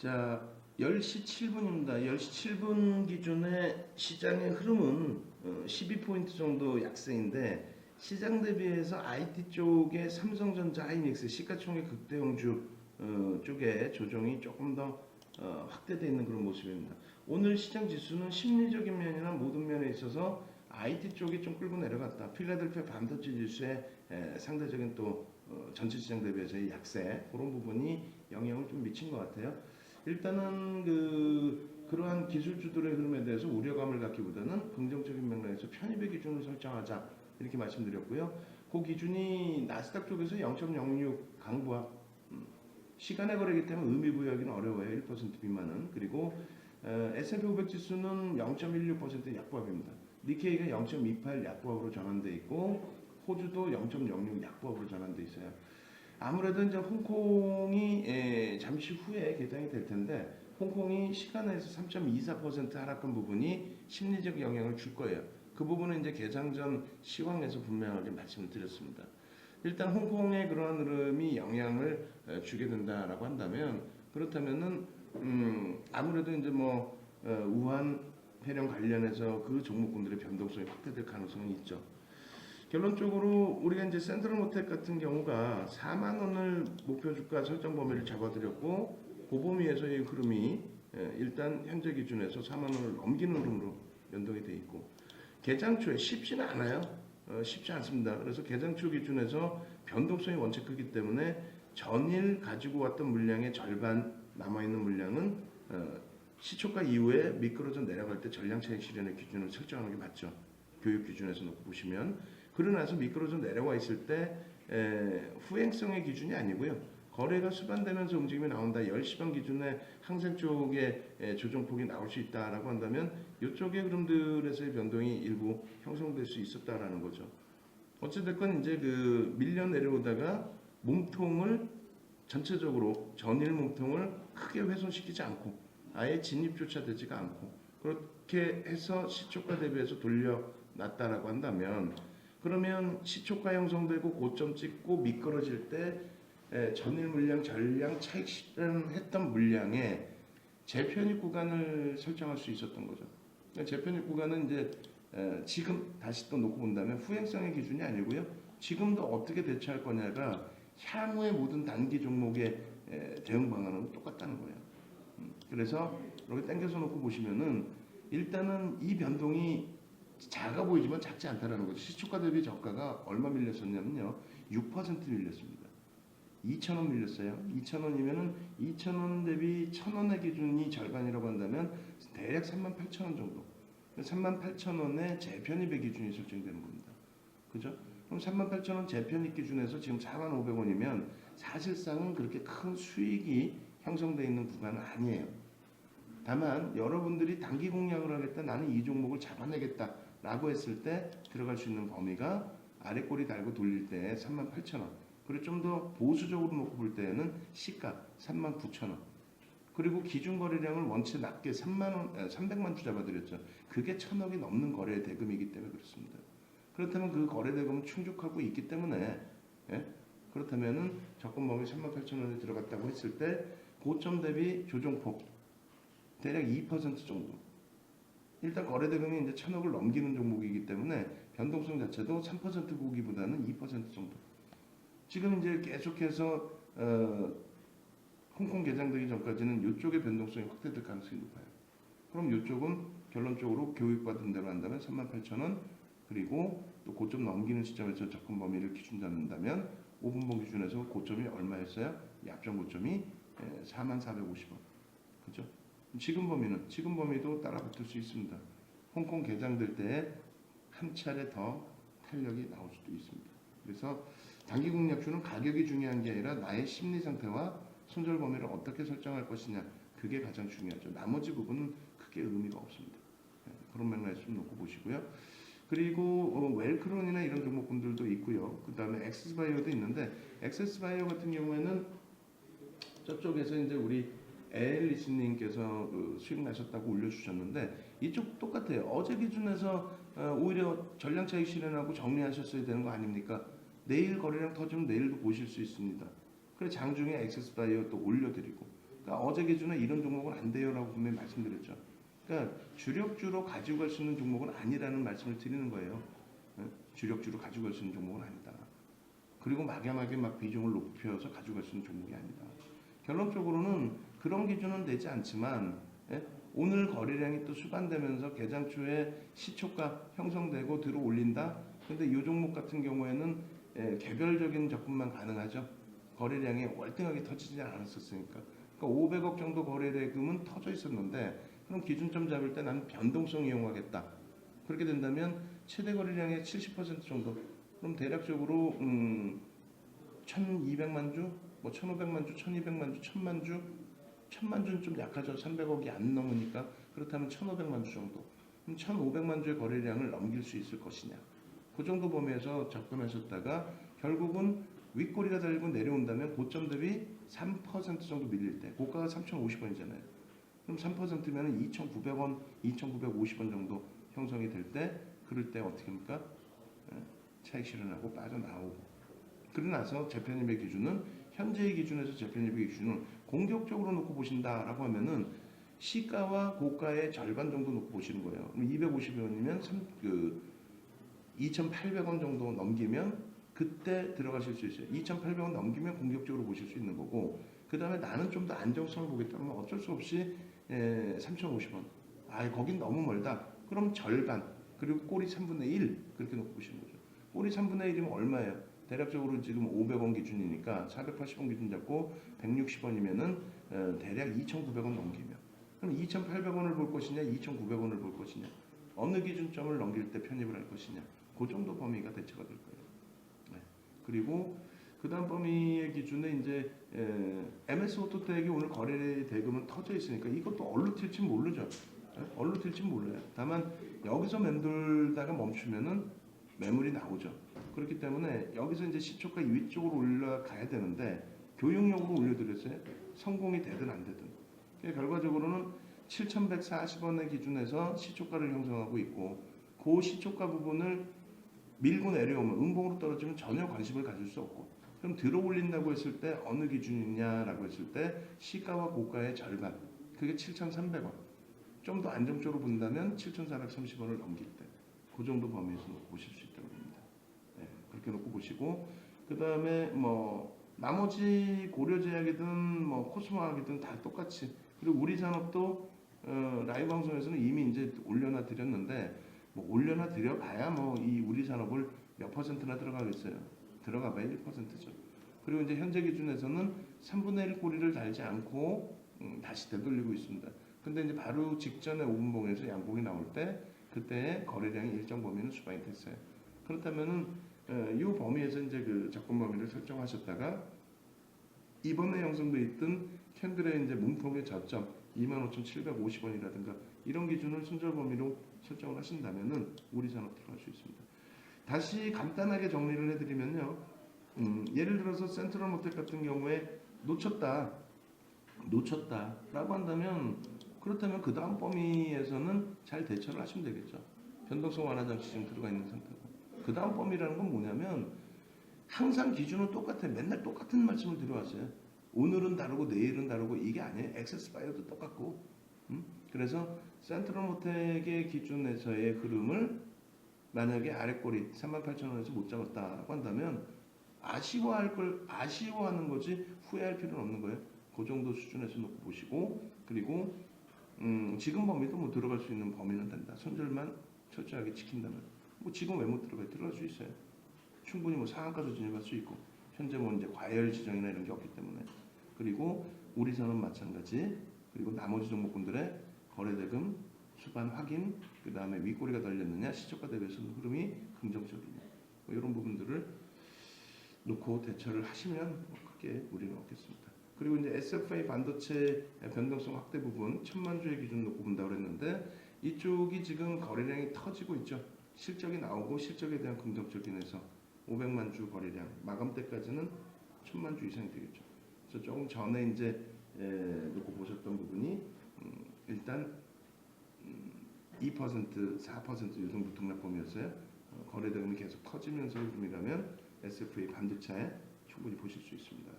자, 10시 7분입니다. 10시 7분 기준의 시장의 흐름은 12포인트 정도 약세인데 시장 대비해서 IT 쪽의 삼성전자 하이닉스 시가총액 극대형주 쪽에 조정이 조금 더 확대되어 있는 그런 모습입니다. 오늘 시장 지수는 심리적인 면이나 모든 면에 있어서 IT 쪽이 좀 끌고 내려갔다. 필라델피아 반도체 지수의 상대적인 또 전체 시장 대비해서의 약세 그런 부분이 영향을 좀 미친 것 같아요. 일단은 그러한 기술주들의 흐름에 대해서 우려감을 갖기보다는 긍정적인 맥락에서 편입의 기준을 설정하자 이렇게 말씀드렸고요. 그 기준이 나스닥 쪽에서 0.06 강부합 시간의 거래이기 때문에 의미 부여하기는 어려워요. 1% 미만은. 그리고 S&P 500 지수는 0.16% 약부합입니다. 니케이가 0.28 약부합으로 전환돼 있고 호주도 0.06 약부합으로 전환돼 있어요. 아무래도 이제 홍콩이 잠시 후에 개장이 될 텐데 홍콩이 시간에서 3.24% 하락한 부분이 심리적 영향을 줄 거예요. 그 부분은 이제 개장 전 시황에서 분명하게 말씀을 드렸습니다. 일단 홍콩의 그러한 흐름이 영향을 주게 된다라고 한다면 그렇다면은 아무래도 이제 우한 해령 관련해서 그 종목군들의 변동성이 확대될 가능성은 있죠. 결론적으로 우리가 이제 센트럴모텍 같은 경우가 4만 원을 목표 주가 설정 범위를 잡아드렸고 그 범위에서의 흐름이 일단 현재 기준에서 4만 원을 넘기는 흐름으로 연동이 돼 있고 개장 초에 쉽지는 않아요. 쉽지 않습니다. 그래서 개장 초 기준에서 변동성이 원체 크기 때문에 전일 가지고 왔던 물량의 절반 남아있는 물량은 시초가 이후에 미끄러져 내려갈 때 전량 차익 실현의 기준을 설정하는 게 맞죠. 교육 기준에서 놓고 보시면 그러고 나서 미끄러져 내려와 있을 때 후행성의 기준이 아니고요. 거래가 수반되면서 움직임이 나온다. 10시 반 기준에 항생 쪽에 조정폭이 나올 수 있다라고 한다면 이쪽의 흐름들에서의 변동이 일부 형성될 수 있었다라는 거죠. 어찌됐건 이제 밀려 내려오다가 몸통을 전체적으로 전일 몸통을 크게 훼손시키지 않고 아예 진입조차 되지가 않고 그렇게 해서 시초가 대비해서 돌려놨다라고 한다면 그러면 시초가 형성되고 고점 찍고 미끄러질 때 전일 물량, 전량 차익 실현했던 물량에 재편입 구간을 설정할 수 있었던 거죠. 재편입 구간은 이제 지금 다시 또 놓고 본다면 후행성의 기준이 아니고요. 지금도 어떻게 대처할 거냐가 향후의 모든 단기 종목의 대응 방안은 똑같다는 거예요. 그래서 이렇게 당겨서 놓고 보시면은 일단은 이 변동이 작아 보이지만 작지 않다라는 거죠. 시초가 대비 저가가 얼마 밀렸었냐면요. 6% 밀렸습니다. 2,000원 밀렸어요. 2,000원이면은 2,000원 대비 1,000원의 기준이 절반이라고 한다면 대략 38,000원 정도. 38,000원의 재편입의 기준이 설정되는 겁니다. 그죠? 그럼 38,000원 재편입 기준에서 지금 4,500원이면 사실상은 그렇게 큰 수익이 형성되어 있는 구간은 아니에요. 다만 여러분들이 단기 공략을 하겠다, 나는 이 종목을 잡아내겠다 라고 했을 때 들어갈 수 있는 범위가 아래 꼬리 달고 돌릴 때 38,000원, 그리고 좀 더 보수적으로 놓고 볼 때는 시가 39,000원, 그리고 기준 거래량을 원체 낮게 300만 주 잡아드렸죠. 그게 1,000억이 넘는 거래 대금이기 때문에 그렇습니다. 그렇다면 그 거래 대금은 충족하고 있기 때문에 그렇다면은 접근 범위 38,000원에 들어갔다고 했을 때 고점 대비 조정폭 대략 2% 정도. 일단 거래 대금이 이제 1,000억을 넘기는 종목이기 때문에 변동성 자체도 3% 보기보다는 2% 정도. 지금 이제 계속해서 홍콩 개장되기 전까지는 이쪽의 변동성이 확대될 가능성이 높아요. 그럼 이쪽은 결론적으로 교육받은 대로 한다면 38,000원 그리고 또 고점 넘기는 시점에서 접근 범위를 기준 잡는다면 5분봉 기준에서 고점이 얼마였어요? 약정 고점이 44,550원. 그죠? 지금 범위도 따라 붙을 수 있습니다. 홍콩 개장될 때 한 차례 더 탄력이 나올 수도 있습니다. 그래서 단기 공략주는 가격이 중요한 게 아니라 나의 심리 상태와 손절 범위를 어떻게 설정할 것이냐 그게 가장 중요하죠. 나머지 부분은 크게 의미가 없습니다. 그런 맥락에서 좀 놓고 보시고요. 그리고 웰크론이나 이런 종목군들도 있고요. 그 다음에 엑세스바이오도 있는데 엑세스바이오 같은 경우에는 저쪽에서 이제 우리 에일리스님께서 수익 나셨다고 올려주셨는데 이쪽 똑같아요. 어제 기준에서 오히려 전량 차익 실현하고 정리하셨어야 되는 거 아닙니까? 내일 거래량 터지면 내일도 보실 수 있습니다. 그래 장중에 엑세스바이오 또 올려드리고 그러니까 어제 기준에 이런 종목은 안 돼요라고 분명히 말씀드렸죠. 그러니까 주력주로 가지고 갈 수 있는 종목은 아니라는 말씀을 드리는 거예요. 예? 주력주로 가지고 갈 수 있는 종목은 아니다. 그리고 막연하게 막 비중을 높여서 가지고 갈 수 있는 종목이 아니다. 결론적으로는 그런 기준은 되지 않지만 예? 오늘 거래량이 또 수반되면서 개장 초에 시초가 형성되고 들어 올린다. 근데 이 종목 같은 경우에는 개별적인 접근만 가능하죠. 거래량이 월등하게 터지지 않았었으니까. 그러니까 500억 정도 거래대금은 터져 있었는데 그럼 기준점 잡을 때 나는 변동성 이용하겠다. 그렇게 된다면 최대 거래량의 70% 정도. 그럼 대략적으로 1,200만 주, 뭐 1,500만 주, 1,200만 주, 1,000만 주, 1,000만 주는 좀 약하죠. 300억이 안 넘으니까. 그렇다면 1,500만 주 정도. 그럼 1,500만 주의 거래량을 넘길 수 있을 것이냐. 그 정도 범위에서 접근하셨다가 결국은 윗꼬리가 달리고 내려온다면 고점 대비 3% 정도 밀릴 때 고가가 3,050원이잖아요. 그럼 3%면 2,900원, 2,950원 정도 형성이 될 때 그럴 때 어떻게 합니까? 차익 실현하고 빠져나오고 그러고 나서 재편입의 기준은 현재의 기준에서 재편입의 기준을 공격적으로 놓고 보신다라고 하면은 시가와 고가의 절반 정도 놓고 보시는 거예요. 그럼 250원이면 2,800원 정도 넘기면 그때 들어가실 수 있어요. 2,800원 넘기면 공격적으로 보실 수 있는 거고 그 다음에 나는 좀 더 안정성을 보겠다면 어쩔 수 없이 3,050원. 아, 거긴 너무 멀다. 그럼 절반 그리고 꼬리 3분의 1 그렇게 놓고 보시는 거죠. 꼬리 3분의 1이면 얼마예요? 대략적으로 지금 500원 기준이니까 480원 기준 잡고 160원이면은 대략 2,900원 넘기면 그럼 2,800원을 볼 것이냐 2,900원을 볼 것이냐 어느 기준점을 넘길 때 편입을 할 것이냐 그 정도 범위가 대처가 될 거예요. 네. 그리고 그 다음 범위의 기준에 이제 MS 오토텍이 오늘 거래 대금은 터져 있으니까 이것도 얼로 튈지 모르죠. 얼로 튈지 몰라요. 다만 여기서 맴돌다가 멈추면은 매물이 나오죠. 그렇기 때문에 여기서 이제 시초가 위쪽으로 올라가야 되는데 교육용으로 올려드렸어요. 성공이 되든 안 되든. 결과적으로는 7,140원의 기준에서 시초가를 형성하고 있고 그 시초가 부분을 밀고 내려오면 음봉으로 떨어지면 전혀 관심을 가질 수 없고 그럼 들어 올린다고 했을 때 어느 기준이냐라고 했을 때 시가와 고가의 절반 그게 7,300원 좀 더 안정적으로 본다면 7,430원을 넘길 때 그 정도 범위에서 보실 수 있다고 봅니다. 네, 그렇게 놓고 보시고 그 다음에 뭐 나머지 고려제약이든 뭐 코스모학이든 다 똑같이 그리고 우리 산업도 라이브 방송에서는 이미 이제 올려놔 드렸는데 뭐 올려놔 드려봐야 뭐 이 우리 산업을 몇 퍼센트나 들어가겠어요. 들어가봐야 1%죠. 그리고 이제 현재 기준에서는 3분의 1 꼬리를 달지 않고 다시 되돌리고 있습니다. 근데 이제 바로 직전에 5분봉에서 양봉이 나올 때 그때 거래량이 일정 범위는 수반이 됐어요. 그렇다면은 이 범위에서 이제 그 접근 범위를 설정하셨다가 이번에 형성돼 있던 캔들의 이제 문폭의 저점 25,750원이라든가 이런 기준을 손절 범위로 설정을 하신다면은 우리 산업 들어갈 수 있습니다. 다시 간단하게 정리를 해드리면요. 예를 들어서 센트럴모텍 같은 경우에 놓쳤다라고 한다면 그렇다면 그 다음 범위에서는 잘 대처를 하시면 되겠죠. 변동성 완화 장치 지금 들어가 있는 상태고 그 다음 범위라는 건 뭐냐면 항상 기준은 똑같아. 맨날 똑같은 말씀을 드려왔어요. 오늘은 다르고 내일은 다르고 이게 아니에요. 액세스바이오도 똑같고 그래서 센트럴모텍의 기준에서의 흐름을 만약에 아랫꼬리 38,000원에서 못 잡았다라고 한다면 아쉬워하는 거지 후회할 필요는 없는 거예요. 그 정도 수준에서 놓고 보시고 그리고 지금 범위도 뭐 들어갈 수 있는 범위는 된다. 손절만 철저하게 지킨다면 뭐 지금 왜 못 들어가요? 들어갈 수 있어요. 충분히 뭐 상한가도 진입할 수 있고 현재 뭐 이제 과열 지정이나 이런 게 없기 때문에 그리고 우리 산업 마찬가지 그리고 나머지 종목군들의 거래대금 수반 확인 그 다음에 윗꼬리가 달렸느냐 시초가 대비해서 흐름이 긍정적이냐 뭐 이런 부분들을 놓고 대처를 하시면 뭐 크게 무리는 없겠습니다. 그리고 이제 SFA 반도체 변동성 확대 부분 1,000만 주의 기준 놓고 본다고 그랬는데 이쪽이 지금 거래량이 터지고 있죠. 실적이 나오고 실적에 대한 긍정적인 해서 500만 주 거래량 마감 때까지는 1,000만 주 이상이 되겠죠. 그래서 조금 전에 이제 놓고 보셨던 부분이 일단 2%, 4% 유동부 등락범위였어요. 거래대금이 계속 터지면서 흐름이라면 SFA 반도체에 충분히 보실 수 있습니다.